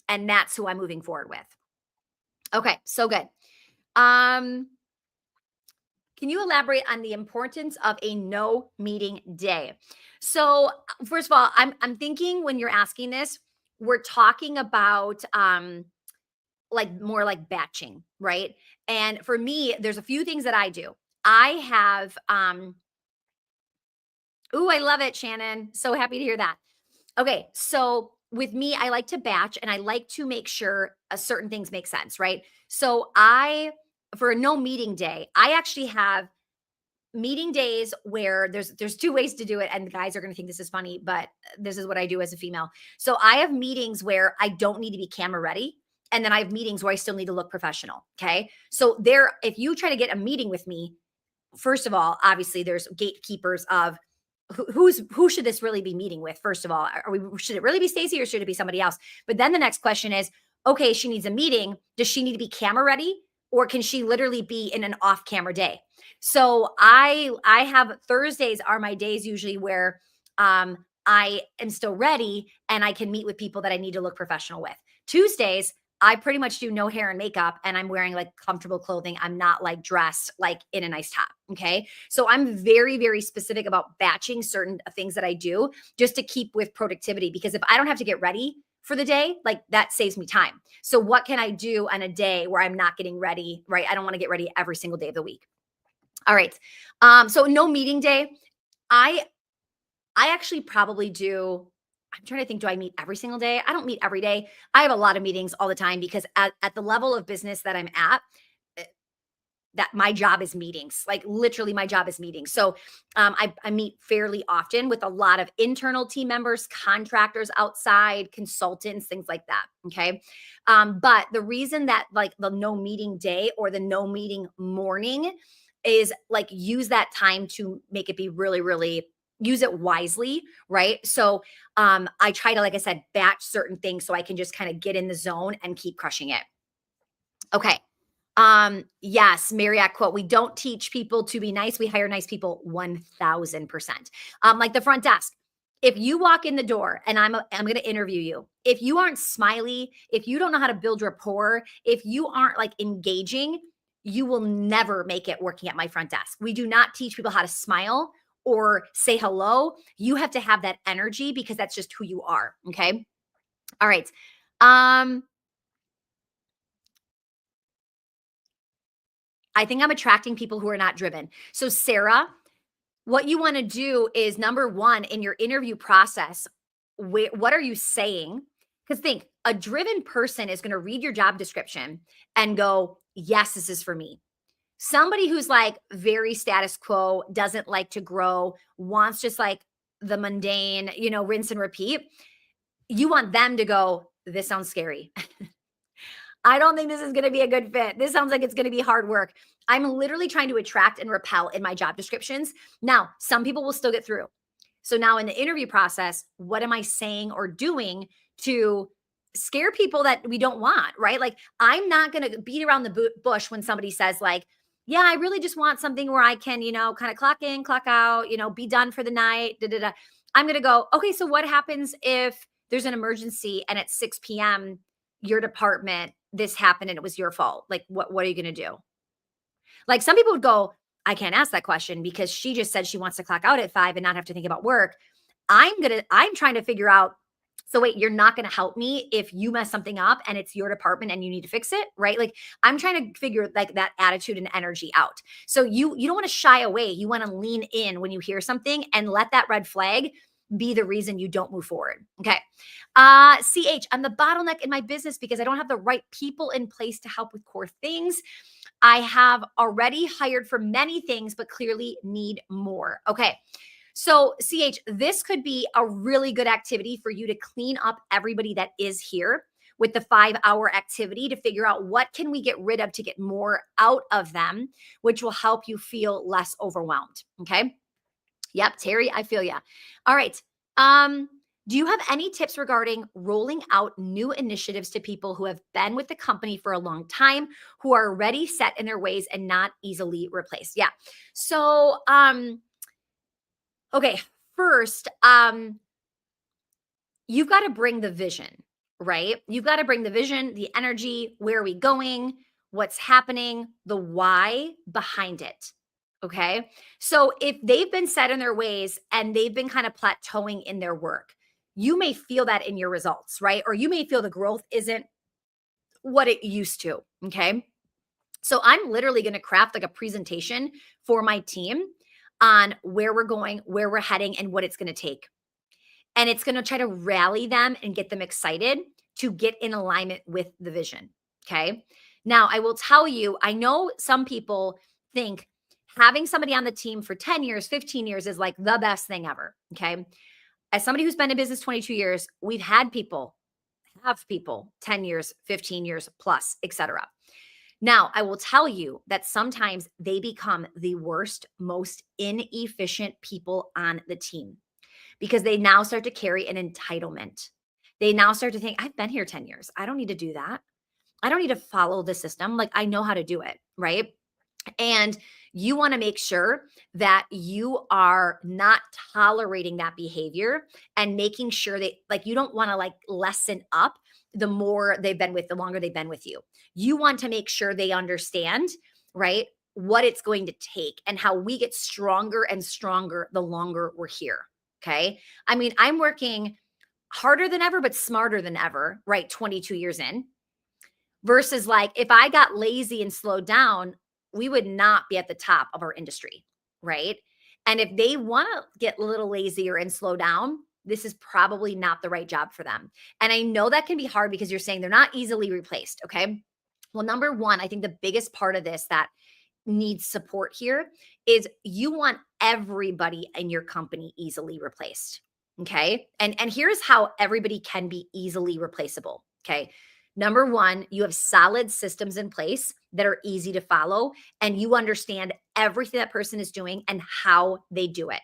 and that's who I'm moving forward with. Okay, so good. Can you elaborate on the importance of a no meeting day? So, first of all, I'm thinking when you're asking this, we're talking about like more like batching, right? And for me, there's a few things that I do. I have ooh, I love it, Shannon. So happy to hear that. Okay, so with me, I like to batch and I like to make sure certain things make sense, right? So for a no meeting day, I actually have meeting days where there's 2 ways to do it, and the guys are going to think this is funny, but this is what I do as a female. So I have meetings where I don't need to be camera ready, and then I have meetings where I still need to look professional. Okay, so if you try to get a meeting with me, first of all, obviously there's gatekeepers of who should this really be meeting with. First of all, should it really be Stacy or should it be somebody else? But then the next question is, okay, she needs a meeting. Does she need to be camera ready, or can she literally be in an off camera day? So I have Thursdays are my days usually where I am still ready and I can meet with people that I need to look professional with. Tuesdays, I pretty much do no hair and makeup and I'm wearing like comfortable clothing. I'm not like dressed like in a nice top. Okay. So I'm very, very specific about batching certain things that I do just to keep with productivity, because if I don't have to get ready for the day, like that saves me time. So what can I do on a day where I'm not getting ready, right? I don't want to get ready every single day of the week. All right. So no meeting day. I actually probably do. I'm trying to think, do I meet every single day? I don't meet every day. I have a lot of meetings all the time because at the level of business that I'm at, eh, that my job is meetings. Like literally my job is meetings. So I meet fairly often with a lot of internal team members, contractors outside, consultants, things like that. Okay. But the reason that like the no meeting day or the no meeting morning is like use that time to make it be really, really use it wisely, right? So I try to, like I said, batch certain things so I can just kind of get in the zone and keep crushing it. Okay. Yes, Marriott quote, we don't teach people to be nice. We hire nice people 1000%. Like the front desk. If you walk in the door and I'm going to interview you, if you aren't smiley, if you don't know how to build rapport, if you aren't like engaging, you will never make it working at my front desk. We do not teach people how to smile or say hello. You have to have that energy because that's just who you are. Okay. All right. Um, I think I'm attracting people who are not driven. So, Sarah, what you want to do is number one, in your interview process, what are you saying? Because think, a driven person is going to read your job description and go, yes, this is for me. Somebody who's like very status quo, doesn't like to grow, wants just like the mundane, rinse and repeat. You want them to go, this sounds scary. I don't think this is going to be a good fit. This sounds like it's going to be hard work. I'm literally trying to attract and repel in my job descriptions. Now, some people will still get through. So now in the interview process, what am I saying or doing to scare people that we don't want, right? Like I'm not going to beat around the bush when somebody says like, yeah, I really just want something where I can, kind of clock in, clock out, be done for the night. Da, da, da. I'm going to go, okay, so what happens if there's an emergency and at 6 p.m., your department, this happened and it was your fault? Like, what are you going to do? Like some people would go, I can't ask that question because she just said she wants to clock out at 5 and not have to think about work. I'm trying to figure out, so wait, you're not going to help me if you mess something up and it's your department and you need to fix it, right? Like I'm trying to figure like that attitude and energy out. So you don't want to shy away. You want to lean in when you hear something and let that red flag be the reason you don't move forward. Okay. CH, I'm the bottleneck in my business because I don't have the right people in place to help with core things. I have already hired for many things, but clearly need more. Okay. So, CH, this could be a really good activity for you to clean up everybody that is here with the 5-hour activity to figure out what can we get rid of to get more out of them, which will help you feel less overwhelmed. Okay. Yep, Terry, I feel ya. All right. Do you have any tips regarding rolling out new initiatives to people who have been with the company for a long time, who are already set in their ways and not easily replaced? Yeah. So, okay, first, you've got to bring the vision, right? You've got to bring the vision, the energy, where are we going, what's happening, the why behind it. Okay. So if they've been set in their ways and they've been kind of plateauing in their work, you may feel that in your results, right? Or you may feel the growth isn't what it used to. Okay. So I'm literally going to craft like a presentation for my team on where we're going, where we're heading, and what it's going to take. And it's going to try to rally them and get them excited to get in alignment with the vision. Okay. Now, I will tell you, I know some people think having somebody on the team for 10 years, 15 years is like the best thing ever. Okay. As somebody who's been in business 22 years, we've had people, have people 10 years, 15 years plus, etc. Now, I will tell you that sometimes they become the worst, most inefficient people on the team because they now start to carry an entitlement. They now start to think, I've been here 10 years. I don't need to do that. I don't need to follow the system. Like I know how to do it. Right. And you want to make sure that you are not tolerating that behavior and making sure that like you don't want to like lessen up the more they've been with, the longer they've been with you. You want to make sure they understand, right? What it's going to take and how we get stronger and stronger the longer we're here. Okay. I mean, I'm working harder than ever, but smarter than ever, right? 22 years in versus like if I got lazy and slowed down, we would not be at the top of our industry, right? And if they want to get a little lazier and slow down, this is probably not the right job for them. And I know that can be hard because you're saying they're not easily replaced, okay? Well, number one, I think the biggest part of this that needs support here is you want everybody in your company easily replaced, okay? And here's how everybody can be easily replaceable, okay? Number one, you have solid systems in place that are easy to follow and you understand everything that person is doing and how they do it.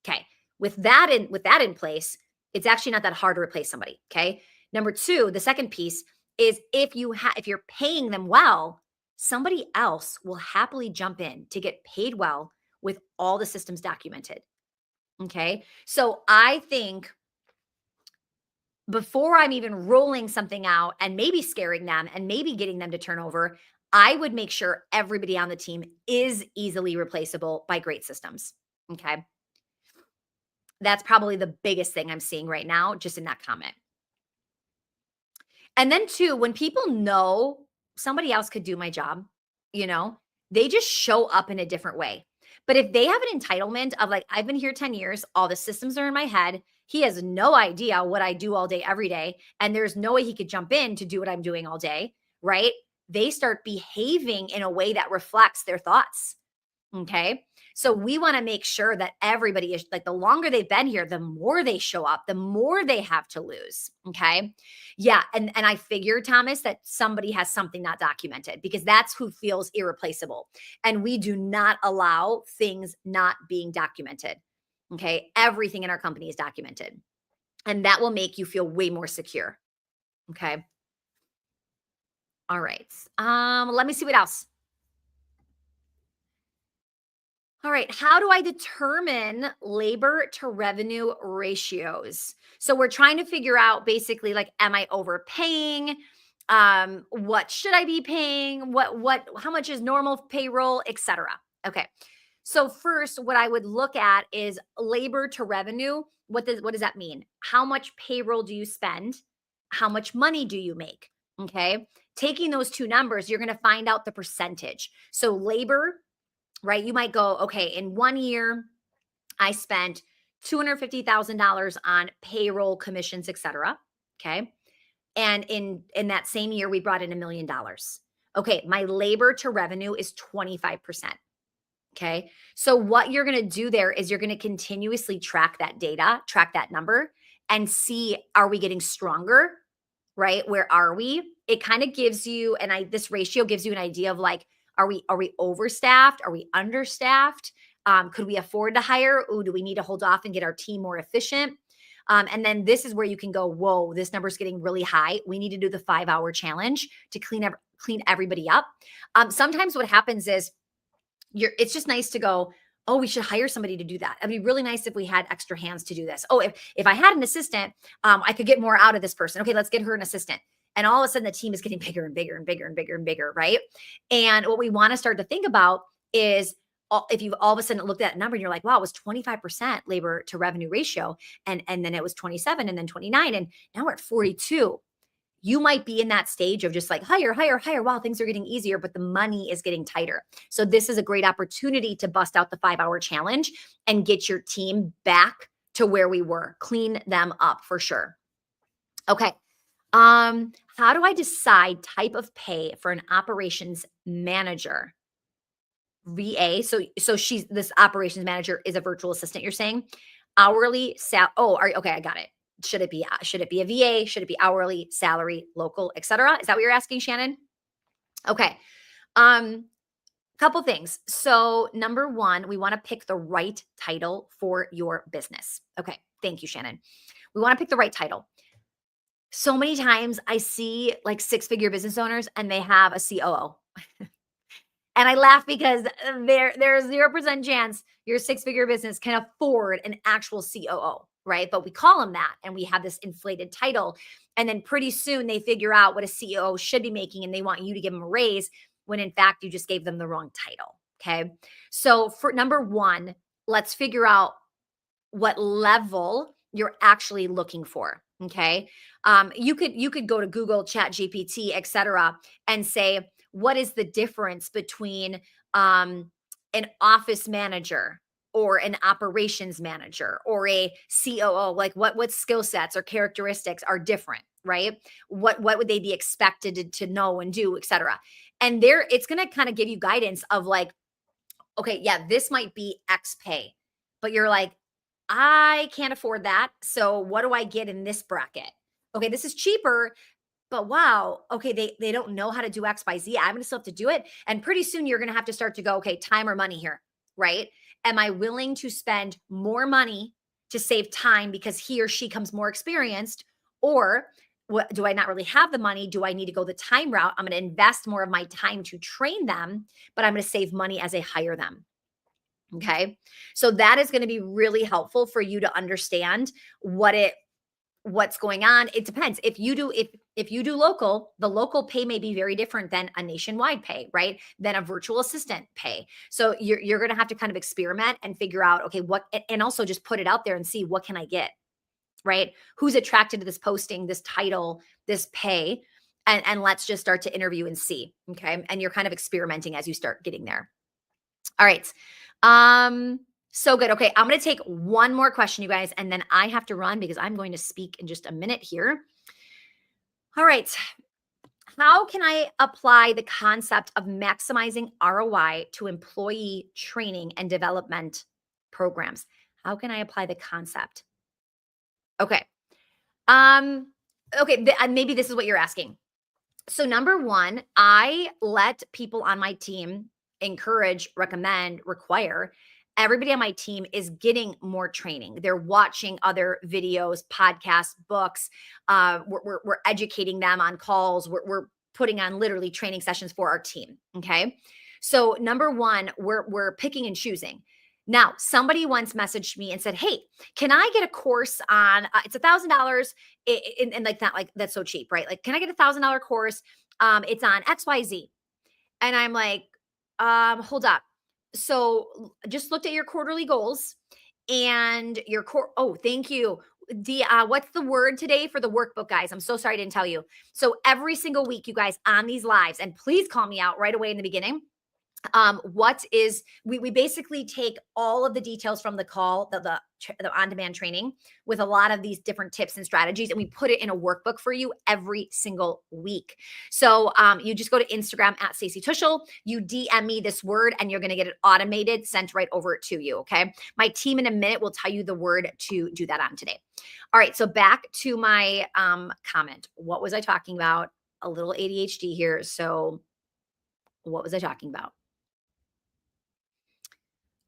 Okay. With that in place, it's actually not that hard to replace somebody. Okay. Number two, the second piece is if you're paying them well, somebody else will happily jump in to get paid well with all the systems documented. Okay. So I think before I'm even rolling something out and maybe scaring them and maybe getting them to turn over, I would make sure everybody on the team is easily replaceable by great systems. Okay. That's probably the biggest thing I'm seeing right now, just in that comment. And then, two, when people know somebody else could do my job, you know, they just show up in a different way. But if they have an entitlement of like, I've been here 10 years, all the systems are in my head, he has no idea what I do all day, every day, and there's no way he could jump in to do what I'm doing all day, right? They start behaving in a way that reflects their thoughts. Okay. So we want to make sure that everybody is like the longer they've been here, the more they show up, the more they have to lose. Okay. Yeah. And I figure, Thomas, that somebody has something not documented because that's who feels irreplaceable. And we do not allow things not being documented. Okay. Everything in our company is documented. And that will make you feel way more secure. Okay. All right. Let me see what else. All right. How do I determine labor to revenue ratios? So we're trying to figure out basically like, am I overpaying? What should I be paying? How much is normal payroll, etc. Okay. So first, what I would look at is labor to revenue. What does that mean? How much payroll do you spend? How much money do you make? Okay. Taking those two numbers, you're going to find out the percentage. So labor, right? You might go, okay, in 1 year, I spent $250,000 on payroll, commissions, etc. Okay. And in that same year, we brought in $1 million. Okay, my labor to revenue is 25%. Okay. So what you're going to do there is you're going to continuously track that data, track that number, and see, are we getting stronger? Right? Where are we? It kind of gives you, and this ratio gives you an idea of like, are we overstaffed? Are we understaffed? Could we afford to hire? Oh, do we need to hold off and get our team more efficient? And then this is where you can go, whoa, this number's getting really high. We need to do the 5-hour challenge to clean everybody up. Sometimes what happens is it's just nice to go, oh, we should hire somebody to do that. It'd be really nice if we had extra hands to do this. Oh, if I had an assistant, I could get more out of this person. Okay, let's get her an assistant. And all of a sudden the team is getting bigger and bigger and bigger and bigger and bigger, right? And what we want to start to think about is if you've all of a sudden looked at that number and you're like, wow, it was 25% labor to revenue ratio. And then it was 27 and then 29. And now we're at 42. You might be in that stage of just like higher, higher, higher. Wow, things are getting easier, but the money is getting tighter. So this is a great opportunity to bust out the 5-hour challenge and get your team back to where we were. Clean them up for sure. Okay. How do I decide type of pay for an operations manager? VA. So this operations manager is a virtual assistant, you're saying? Hourly okay, I got it. Should it be a VA? Should it be hourly, salary, local, etc.? Is that what you're asking, Shannon? Okay. Couple things. So number one, we want to pick the right title for your business. Okay. Thank you, Shannon. We want to pick the right title. So many times I see like 6-figure business owners and they have a COO. And I laugh because there's 0% chance your 6-figure business can afford an actual COO, right? But we call them that and we have this inflated title. And then pretty soon they figure out what a COO should be making and they want you to give them a raise when in fact you just gave them the wrong title. Okay. So for number one, let's figure out what level you're actually looking for. Okay. You could go to Google, Chat GPT, etc., and say, what is the difference between an office manager or an operations manager or a COO? Like what skill sets or characteristics are different, right? What would they be expected to know and do, etc. And there, it's going to kind of give you guidance of like, okay, yeah, this might be X pay, but you're like, I can't afford that. So what do I get in this bracket? Okay, this is cheaper, but wow, okay, they don't know how to do XYZ. I'm gonna still have to do it. And pretty soon you're gonna have to start to go, okay, time or money here, right? Am I willing to spend more money to save time because he or she comes more experienced? Or what, do I not really have the money? Do I need to go the time route? I'm gonna invest more of my time to train them, but I'm gonna save money as I hire them. Okay. So that is going to be really helpful for you to understand what's going on. It depends. If you do local, the local pay may be very different than a nationwide pay, right? Than a virtual assistant pay. So you're going to have to kind of experiment and figure out, okay, and also just put it out there and see what can I get, right? Who's attracted to this posting, this title, this pay, and let's just start to interview and see, okay? And you're kind of experimenting as you start getting there. All right. So good. Okay, I'm going to take one more question, you guys, and then I have to run because I'm going to speak in just a minute here. All right. How can I apply the concept of maximizing ROI to employee training and development programs? How can I apply the concept? Okay. Um okay, maybe this is what you're asking. So, number one, I let people on my team encourage, recommend, require. Everybody on my team is getting more training. They're watching other videos, podcasts, books. We're educating them on calls. We're putting on literally training sessions for our team. Okay. So, number one, we're picking and choosing. Now, somebody once messaged me and said, "Hey, can I get a course on? It's $1,000, and like that, like that's so cheap, right? Like, can I get $1,000 course? It's on XYZ." And I'm like, hold up. So just looked at your quarterly goals and your core. Oh, thank you. What's the word today for the workbook, guys? I'm so sorry I didn't tell you. So every single week, you guys on these lives, and please call me out right away in the beginning. What is we basically take all of the details from the call, the on-demand training with a lot of these different tips and strategies, and we put it in a workbook for you every single week. So you just go to Instagram at Stacy Tuschl, you DM me this word, and you're going to get it automated, sent right over to you. Okay. My team in a minute will tell you the word to do that on today. All right. So back to my comment. What was I talking about? A little ADHD here. So what was I talking about?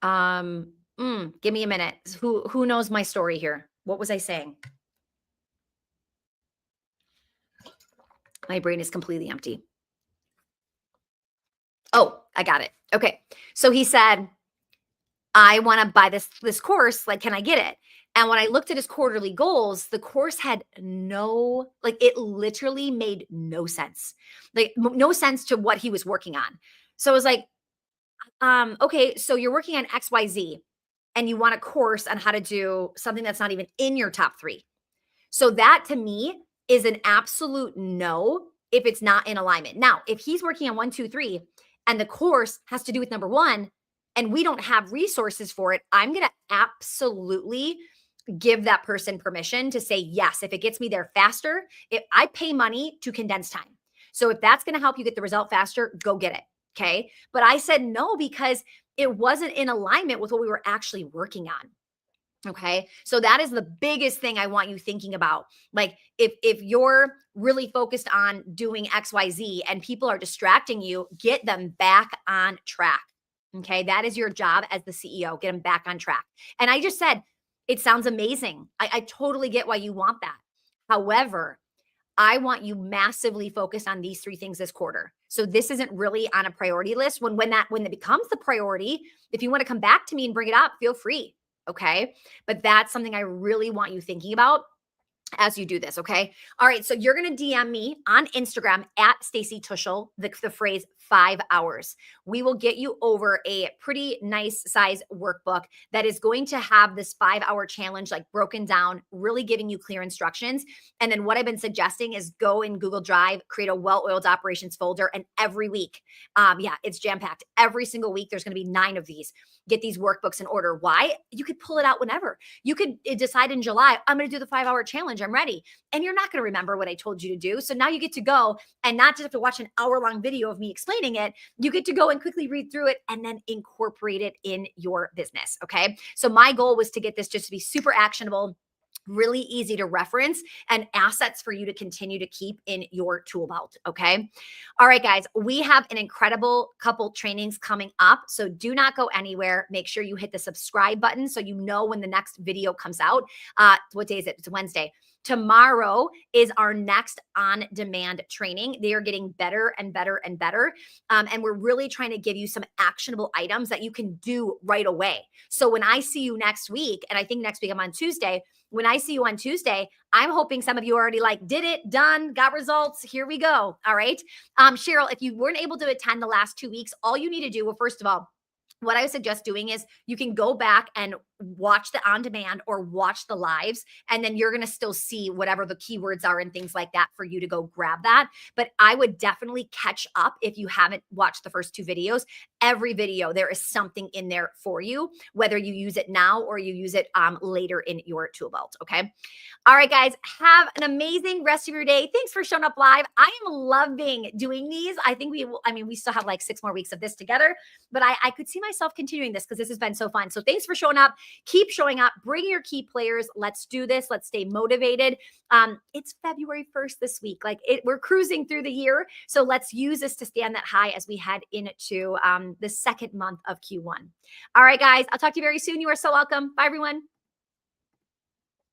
Give me a minute. Who knows my story here? What was I saying? My brain is completely empty. Oh, I got it. Okay. So he said, "I want to buy this course. Like, can I get it?" And when I looked at his quarterly goals, the course had it literally made no sense. Like no sense to what he was working on. So I was like, okay, so you're working on XYZ and you want a course on how to do something that's not even in your top 3. So that to me is an absolute no if it's not in alignment. Now, if he's working on 1, 2, 3, and the course has to do with number 1 and we don't have resources for it, I'm going to absolutely give that person permission to say yes. If it gets me there faster, if I pay money to condense time. So if that's going to help you get the result faster, go get it. Okay. But I said no because it wasn't in alignment with what we were actually working on. Okay. So that is the biggest thing I want you thinking about. Like if you're really focused on doing XYZ and people are distracting you, get them back on track. Okay. That is your job as the CEO. Get them back on track. And I just said, it sounds amazing. I totally get why you want that. However, I want you massively focused on these 3 things this quarter. So this isn't really on a priority list. When it becomes the priority, if you want to come back to me and bring it up, feel free. Okay. But that's something I really want you thinking about as you do this. Okay. All right. So you're going to DM me on Instagram at Stacy Tuschl, the phrase 5 hours. We will get you over a pretty nice size workbook that is going to have this 5-hour challenge, like broken down, really giving you clear instructions. And then what I've been suggesting is go in Google Drive, create a well-oiled operations folder. And every week, it's jam-packed. Every single week, there's going to be 9 of these. Get these workbooks in order. Why? You could pull it out whenever. You could decide in July, I'm going to do the 5-hour challenge. I'm ready. And you're not going to remember what I told you to do. So now you get to go and not just have to watch an hour-long video of me explaining it. You get to go and quickly read through it and then incorporate it in your business. Okay. So my goal was to get this just to be super actionable, really easy to reference and assets for you to continue to keep in your tool belt. Okay. All right, guys, we have an incredible couple trainings coming up. So do not go anywhere. Make sure you hit the subscribe button so you know when the next video comes out. What day is it? It's Wednesday. Tomorrow is our next on demand training. They are getting better and better and better. And we're really trying to give you some actionable items that you can do right away. So when I see you next week, and I think next week I'm on Tuesday, when I see you on Tuesday, I'm hoping some of you already like did it, done, got results. Here we go. All right. Cheryl, if you weren't able to attend the last 2 weeks, all you need to do, well, first of all, what I would suggest doing is you can go back and watch the on demand or watch the lives, and then you're going to still see whatever the keywords are and things like that for you to go grab that. But I would definitely catch up if you haven't watched the first 2 videos. Every video, there is something in there for you, whether you use it now or you use it later in your tool belt. Okay. All right, guys, have an amazing rest of your day. Thanks for showing up live. I am loving doing these. I think we still have like 6 more weeks of this together, but I could see myself continuing this because this has been so fun. So thanks for showing up. Keep showing up. Bring your key players. Let's do this. Let's stay motivated. It's February 1st this week. We're cruising through the year. So let's use this to stand that high as we head into the second month of Q1. All right, guys, I'll talk to you very soon. You are so welcome. Bye, everyone.